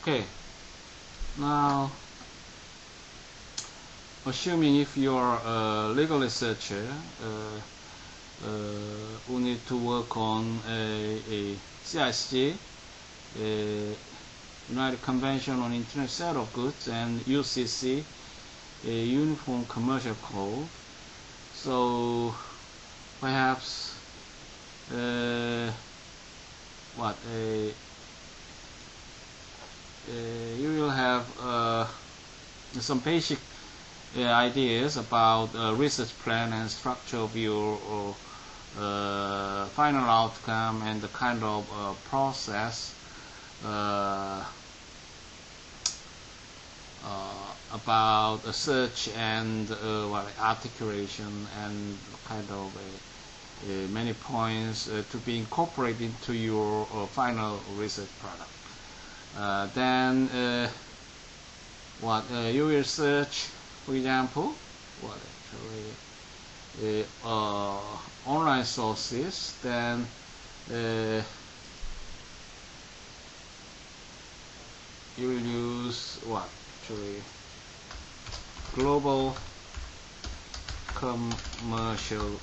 Okay, now assuming if you're a legal researcher who need to work on a CIC, a United Convention on International Sale of Goods, and UCC, a Uniform Commercial Code. So perhaps you will have some basic ideas about research plan and structure of your final outcome, and the kind of process about search and articulation, and kind of many points to be incorporated into your final research product. Then you will search, for example, online sources. Then you will use global commercial,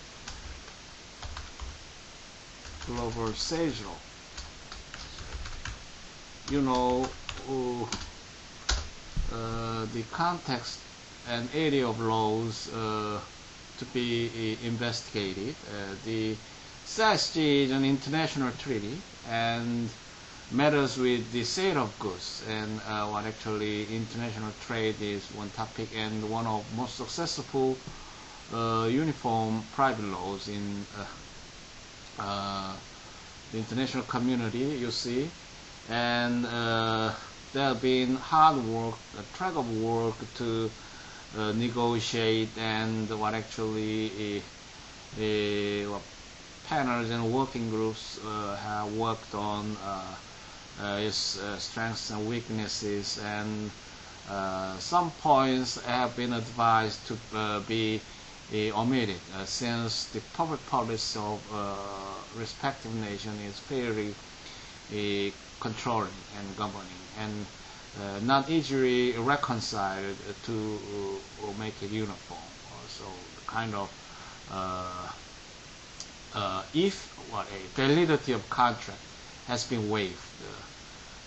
global sales law. You know the context and area of laws to be investigated. The CIC is an international treaty and matters with the sale of goods, and actually international trade is one topic, and one of most successful uniform private laws in the international community, you see. And there have been hard work, a track of work to negotiate, and panels and working groups have worked on its strengths and weaknesses, and some points have been advised to be omitted, since the public policy of respective nation is fairly controlling and governing, and not easily reconciled to make it uniform. So the kind of if a validity of contract has been waived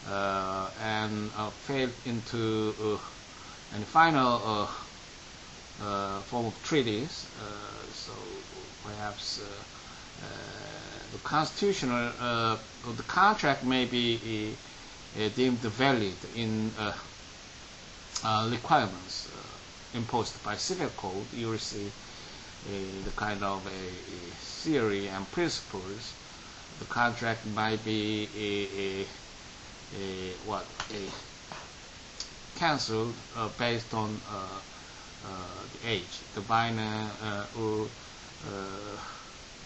and failed into and final form of treaties, so perhaps the constitutional the contract may be deemed valid in requirements imposed by civil code. You will see the kind of a theory and principles. The contract might be cancelled based on the age. The minor will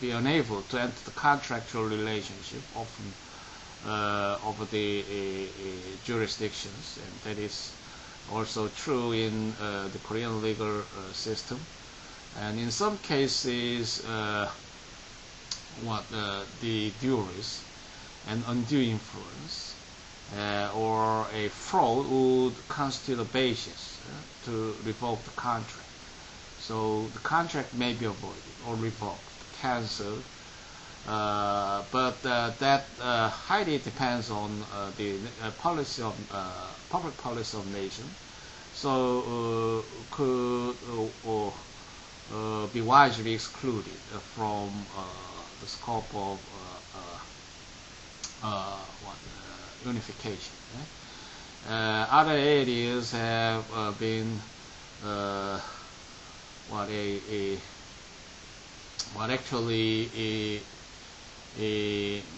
be unable to enter the contractual relationship, often of the jurisdictions, and that is also true in the Korean legal system. And in some cases, the duress and undue influence or a fraud would constitute a basis to revoke the contract. So the contract may be avoided or revoked, cancelled, but that highly depends on the policy of public policy of nation. So could be wisely excluded from the scope of unification. Other areas have been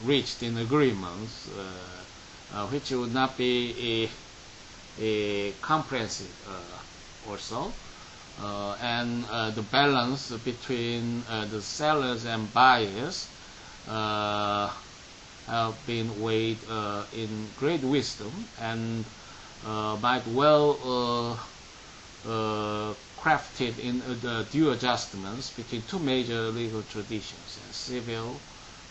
reached in agreements which would not be comprehensive also, and the balance between the sellers and buyers have been weighed in great wisdom, and might well crafted in the due adjustments between two major legal traditions: and civil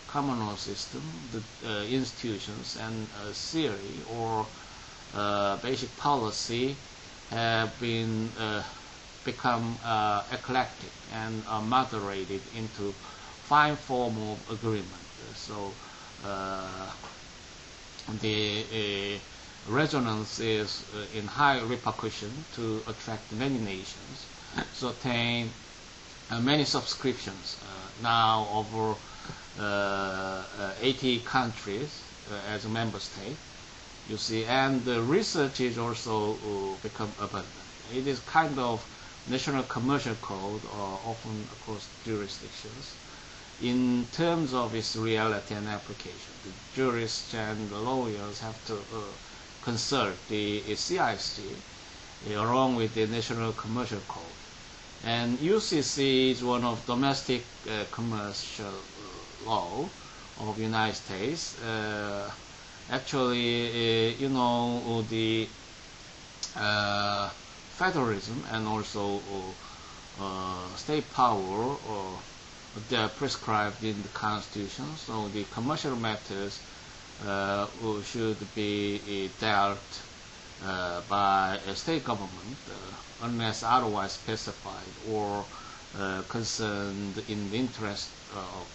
common law system, the institutions, and theory or basic policy have been become eclectic and moderated into fine form of agreement. So the resonance is in high repercussion to attract many nations, to attain many subscriptions. Now over 80 countries as a member state, you see, and the research is also become abundant. It is kind of national commercial code, often across jurisdictions. In terms of its reality and application, the jurists and the lawyers have to consult the CIC along with the National Commercial Code. And UCC is one of domestic commercial law of United States. Actually, you know, the federalism and also state power they are prescribed in the Constitution. So the commercial matters should be dealt by a state government unless otherwise specified or concerned in the interest of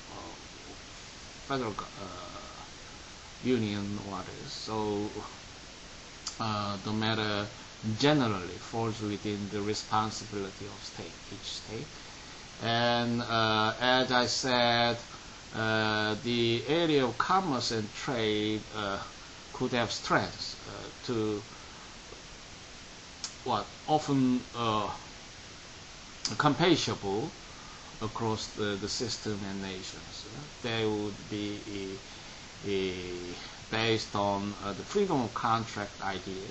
federal union waters. So the matter generally falls within the responsibility of each state. And as I said, the area of commerce and trade could have strengths to often compatible across the system and nations. They would be based on the freedom of contract idea,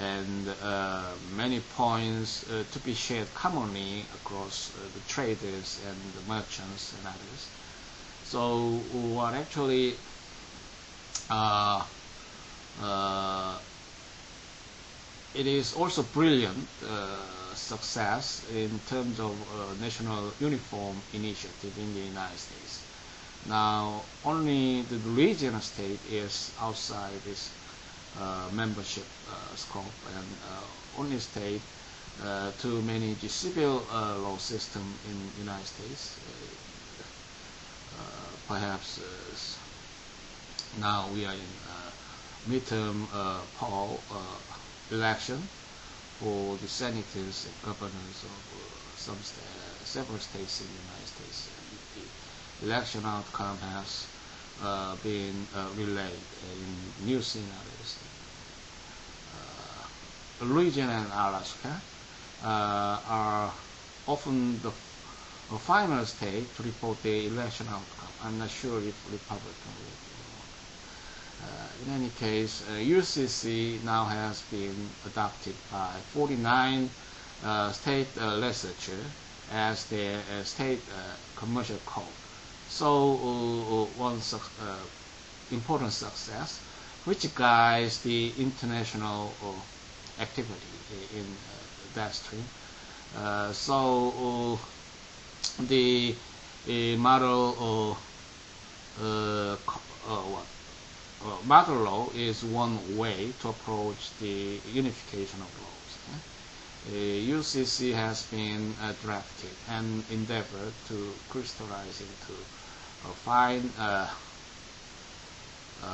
and many points to be shared commonly across the traders and the merchants and others. So what actually it is also brilliant success in terms of national uniform initiative in the United States. Now only the regional state is outside this membership scope, and only state to manage the civil law system in the United States. Perhaps now we are in midterm poll election for the senators and governors of several states in the United States. The election outcome has been relayed in news scenarios. Louisiana and Alaska are often the final state to report the election outcome. I'm not sure if Republican will. In any case, UCC now has been adopted by 49 state legislature as their state commercial code. So one important success, which guides the international activity in that stream. So the model model law is one way to approach the unification of laws. UCC has been drafted and endeavored to crystallize into a fine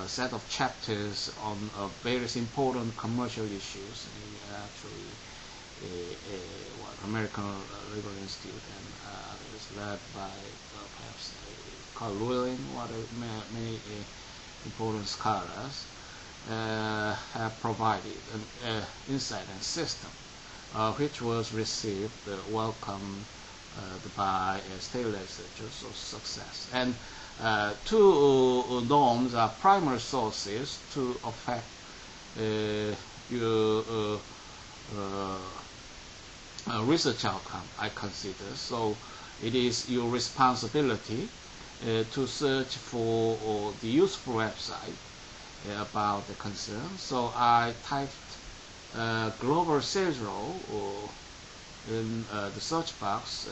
set of chapters on various important commercial issues. Actually, American Legal Institute and others, led by perhaps Carl Lewin, many important scholars have provided an insight and system which was received, welcomed by state legislatures of success. And two norms are primary sources to affect your research outcome, I consider. So it is your responsibility to search for the useful website about the concern. So I typed global sales law in the search box.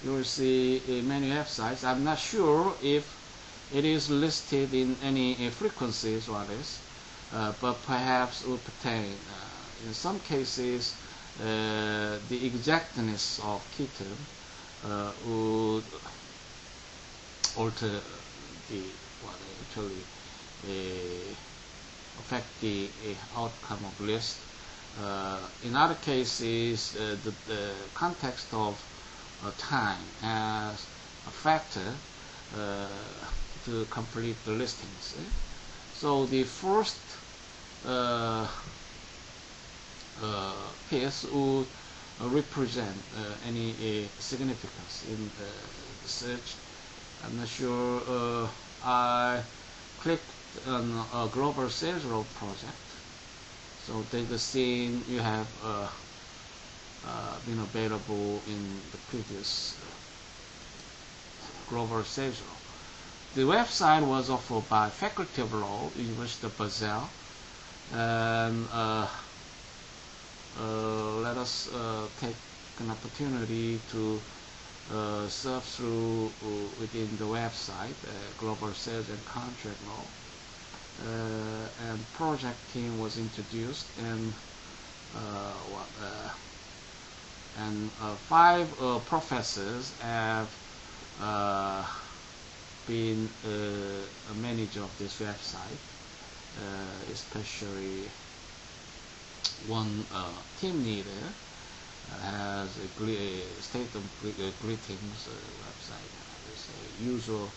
You will see many websites. I'm not sure if it is listed in any frequencies or others. but perhaps will pertain. In some cases, the exactness of key term would alter the what actually affect the outcome of list. In other cases, the context of time as a factor to complete the listings. So the first piece would represent any significance in the search. I'm not sure. I clicked on a global sales role project. So take the scene you have been available in the previous global sales role. The website was offered by Faculty of Law, University of Basel, and let us take an opportunity to surf through within the website, Global Sales and Contract Law. And project team was introduced, and 5 professors have been a manager of this website, especially one team leader has a state of greetings website. There's a usual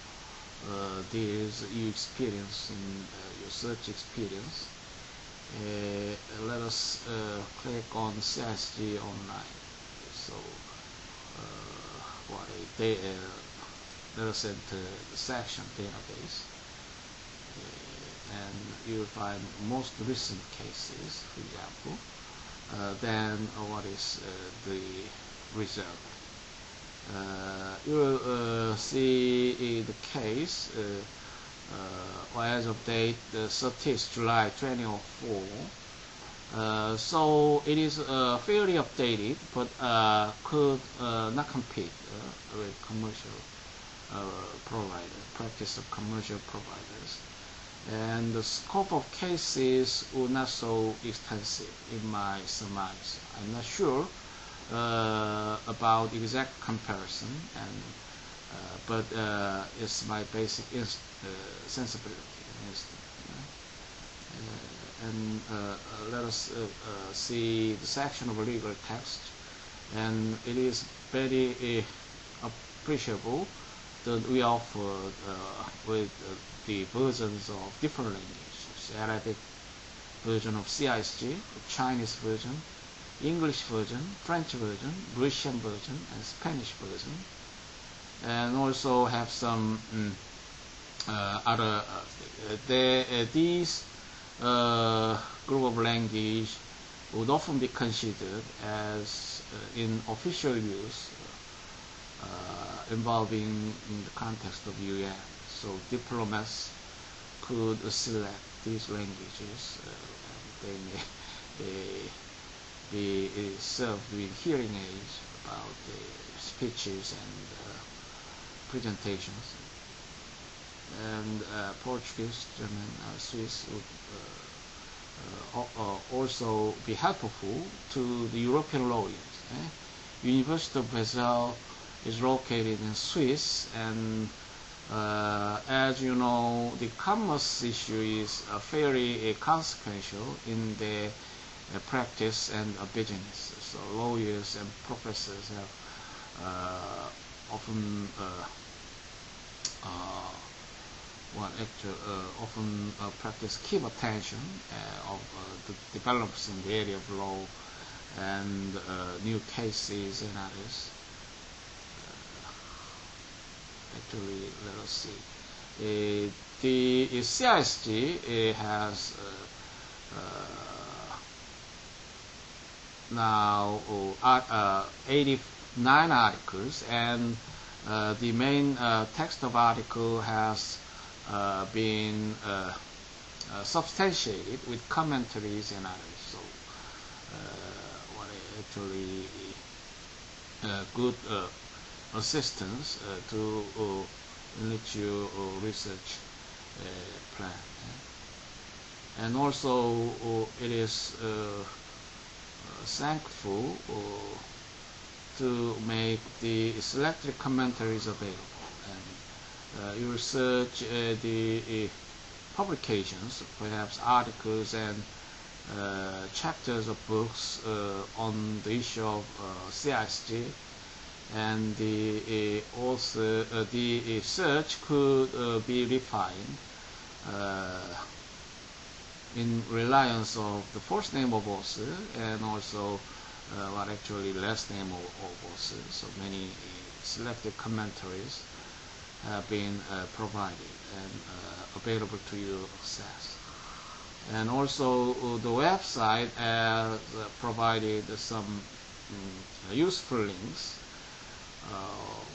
deals you experience in your search experience. Let us click on CSG online. So let us enter the section database, and you'll find most recent cases, for example. Then what is the result? You will see the case as of date, the 30th July 2004. So it is fairly updated, but could not compete with commercial practice of commercial providers. And the scope of cases was not so extensive in my surmise. I'm not sure about exact comparison, and but it's my basic sensibility. And let us see the section of legal text, and it is very appreciable that we offer with the versions of different languages: Arabic version of CISG, Chinese version, English version, French version, Russian version, and Spanish version, and also have some other. These group of language would often be considered as in official use, involving in the context of UN. So diplomats could select these languages. They may be served with hearing aids about the speeches and presentations. And Portuguese, German, Swiss would also be helpful to the European lawyers. University of Basel is located in Swiss, and as you know, the commerce issue is fairly consequential in the practice and business. So lawyers and professors have often often practice keen attention of the developments in the area of law and new cases and others. Actually, let us see. The CISG has now 89 articles, and the main text of article has been substantiated with commentaries and others. So, what actually good assistance to enrich your research plan. And also it is thankful to make the selected commentaries available. And you research the publications, perhaps articles and chapters of books on the issue of CISG, and the search could be refined in reliance of the first name of author and also what actually last name of author. So many selected commentaries have been provided and available to you access. And also the website has provided some useful links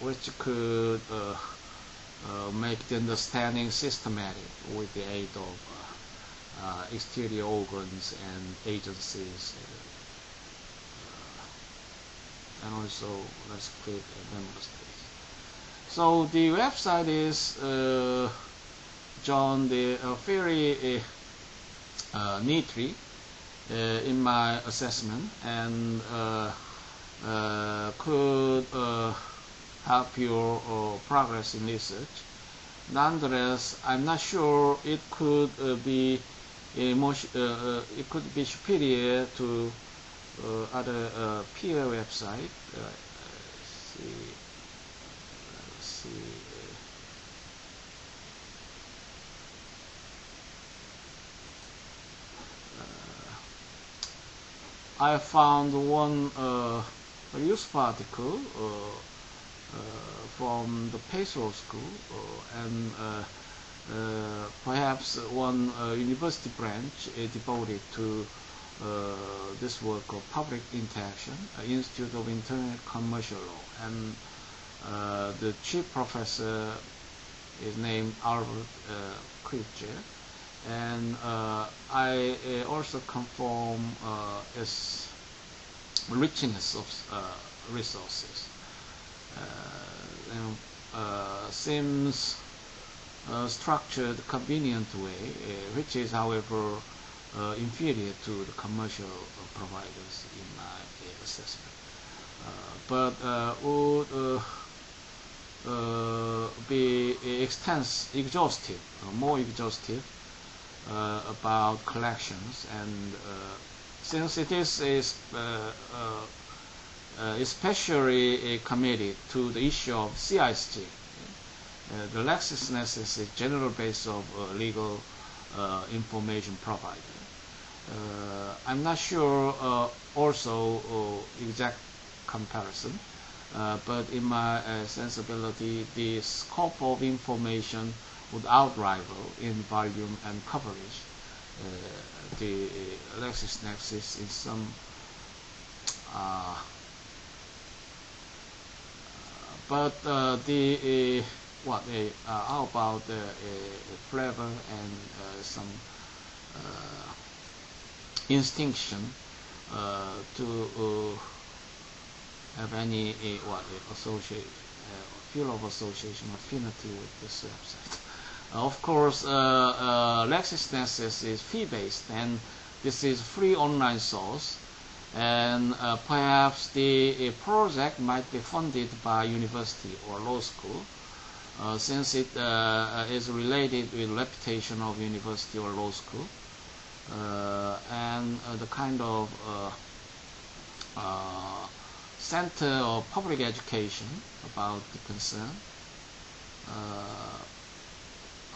which could make the understanding systematic with the aid of exterior organs and agencies. And also, let's click member states. So the website is drawn very neatly in my assessment, and could help your progress in research. Nonetheless, I'm not sure it could be it could be superior to other peer website. Let's see. I found one useful article from the Pastoral School, and perhaps one university branch devoted to this work of public interaction, Institute of Internet Commercial Law, and the chief professor is named LR.8.1, and I also confirm its richness of resources. Seems structured convenient way, which is, however, inferior to the commercial providers in my assessment, but would be exhaustive, more exhaustive about collections, and since it is especially committed to the issue of CISG, the LexisNexis is a general base of legal information provider. I'm not sure also exact comparison, but in my sensibility, the scope of information would outrival in volume and coverage the LexisNexis in some but how about flavor and some instinction to have any associate feel of association affinity with this website. Of course, LexisNexis is fee-based, and this is free online source, and perhaps the project might be funded by university or law school, since it is related with reputation of university or law school, and the kind of center of public education about the concern.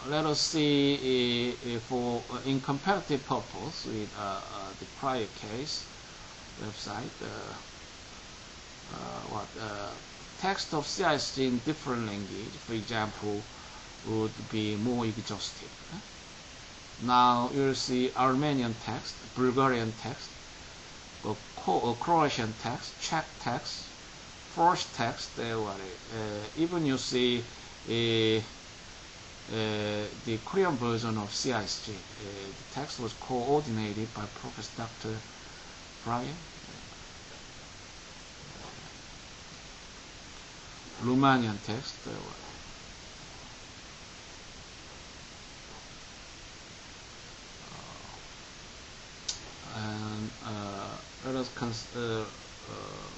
Let us see for in comparative purpose with the prior case website, text of CISG in different language, for example, would be more exhaustive. Now you'll see Armenian text, Bulgarian text, Croatian text, Czech text, French text. Even you see the Korean version of CISG. The text was coordinated by Professor Dr. Brian. Romanian text.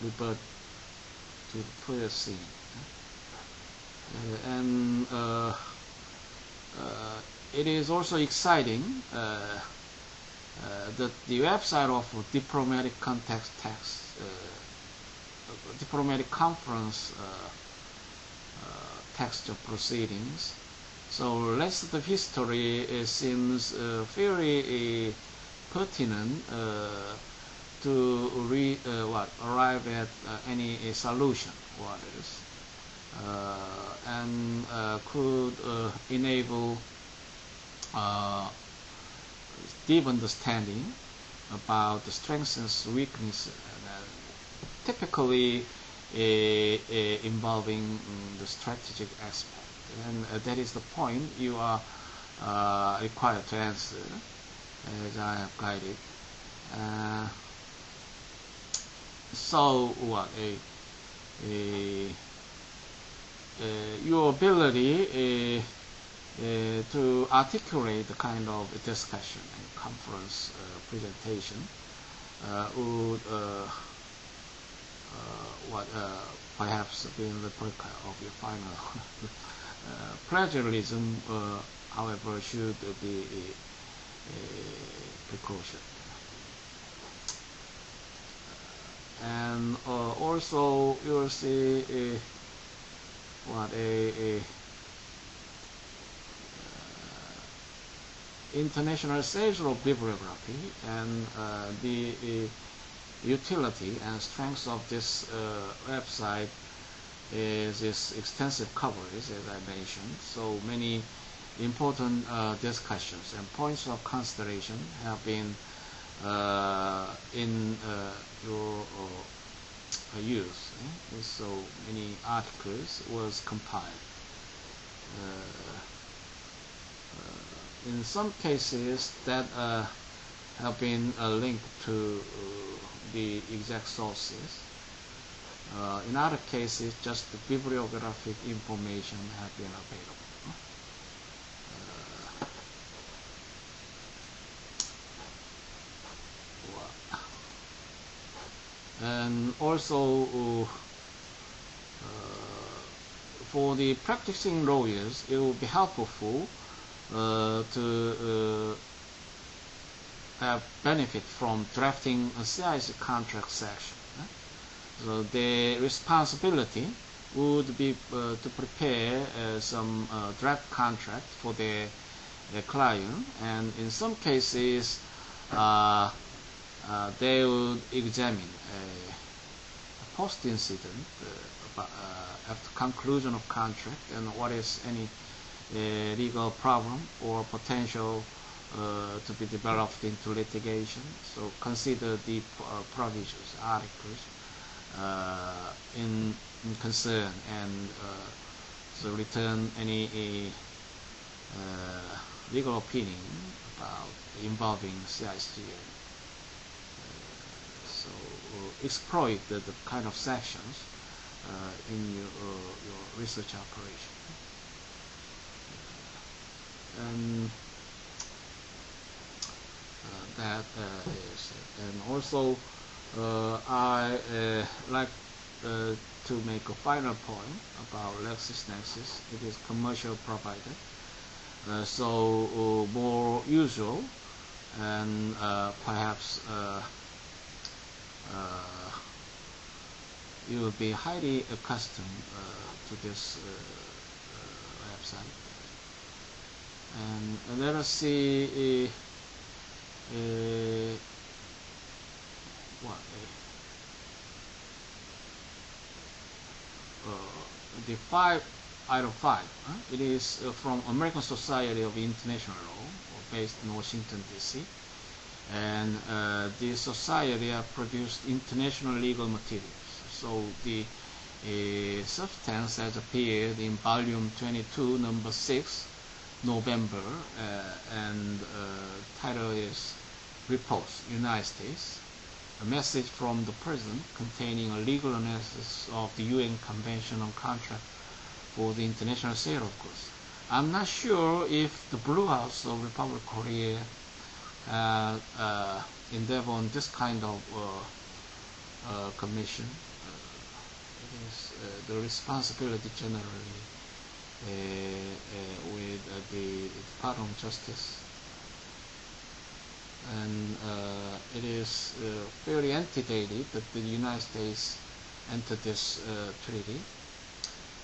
revert to the previous scene. And it is also exciting that the website of diplomatic diplomatic conference text of proceedings. So rest of the history seems very pertinent to arrive at any solution, and could enable deep understanding about the strengths and weaknesses, typically involving the strategic aspect. And that is the point you are required to answer, as I have guided. So your ability to articulate the kind of discussion and conference presentation would perhaps be the replica of your final plagiarism, however, should be precaution. And also you'll see internationalization of bibliography and the utility and strength of this website is its extensive coverage, as I mentioned. So many important discussions and points of consideration have been in your use. So many articles was compiled. In some cases that have been linked to the exact sources. In other cases, just the bibliographic information have been available. And also for the practicing lawyers, it will be helpful to have benefit from drafting a CIC contract section. So the responsibility would be to prepare some draft contract for the client, and in some cases they would examine a post-incident after conclusion of contract and what is any legal problem or potential to be developed into litigation. So consider the provisions, articles in concern, and so return any legal opinion about involving CIC. So exploit the kind of sections in your research operation. And that is it. And also I like to make a final point about LexisNexis. It is commercial provider, so more usual, and perhaps you will be highly accustomed to this website. And let us see the 5 item 5. It is from American Society of International Law, based in Washington, D.C. And this society have produced international legal materials. So the substance has appeared in volume 22, number 6, November, and title is Reports, United States, a message from the President containing a legal analysis of the UN Convention on Contract for the International Sale of Goods. I'm not sure if the Blue House of Republic of Korea endeavor on this kind of Commission. It is the responsibility generally with the Department of Justice, and it is fairly antedated that the United States entered this treaty.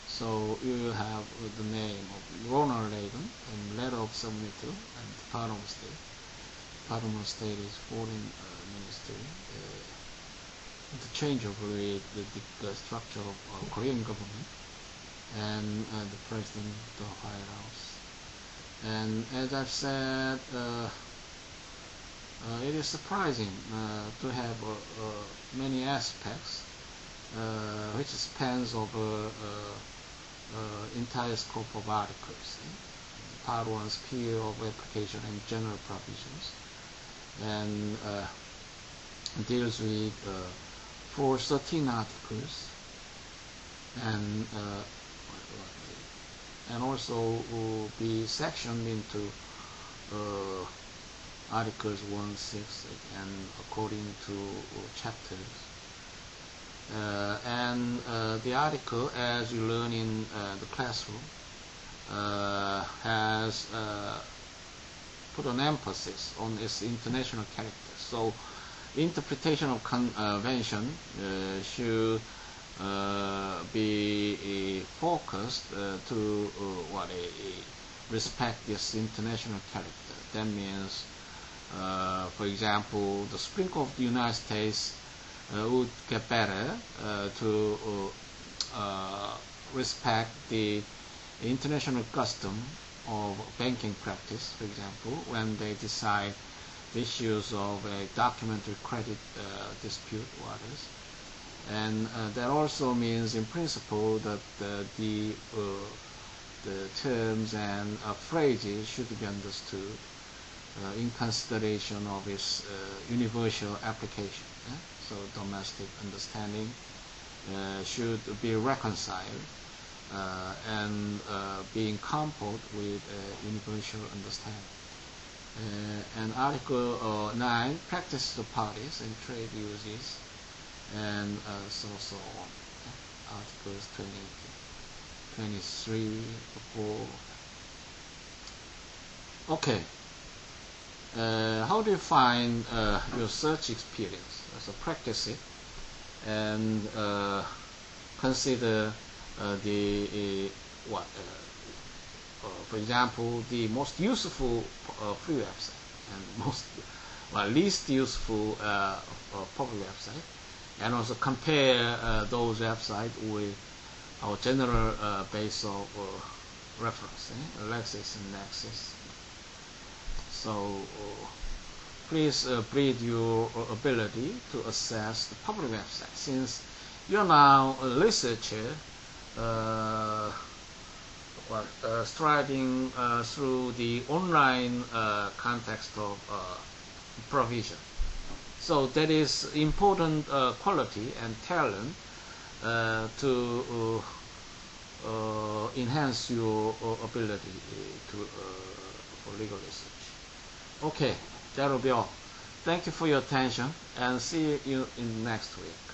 So you will have the name of Ronald Reagan and letter of submittal and Department of State. Department of State is Foreign Ministry, interchangeable with the structure of Korean government, and the President of the White House. And as I've said, it is surprising to have many aspects which spans over entire scope of articles. Part 1 sphere of application and general provisions, and deals with 413 articles, and also will be sectioned into articles 1, 6, and according to chapters. And the article, as you learn in the classroom, has put an emphasis on its international character. So interpretation of convention should be focused to respect this international character. That means, for example, the Supreme Court of the United States would get better to respect the international custom of banking practice, for example, when they decide the issues of a documentary credit dispute waters. And that also means, in principle, that the terms and phrases should be understood in consideration of its universal application. So domestic understanding should be reconciled and being coupled with universal understanding. And Article 9, practices of parties and trade uses, and so on. Articles 20, 23, 4. Okay. How do you find your search experience? So practice it and consider for example, the most useful free website and least useful public website, and also compare those websites with our general base of reference, Lexis and Nexis. So please breed your ability to assess the public website. Since you are now a researcher striding through the online context of provision. So that is important quality and talent to enhance your ability for legal research. Okay, that will be all. Thank you for your attention, and see you in next week.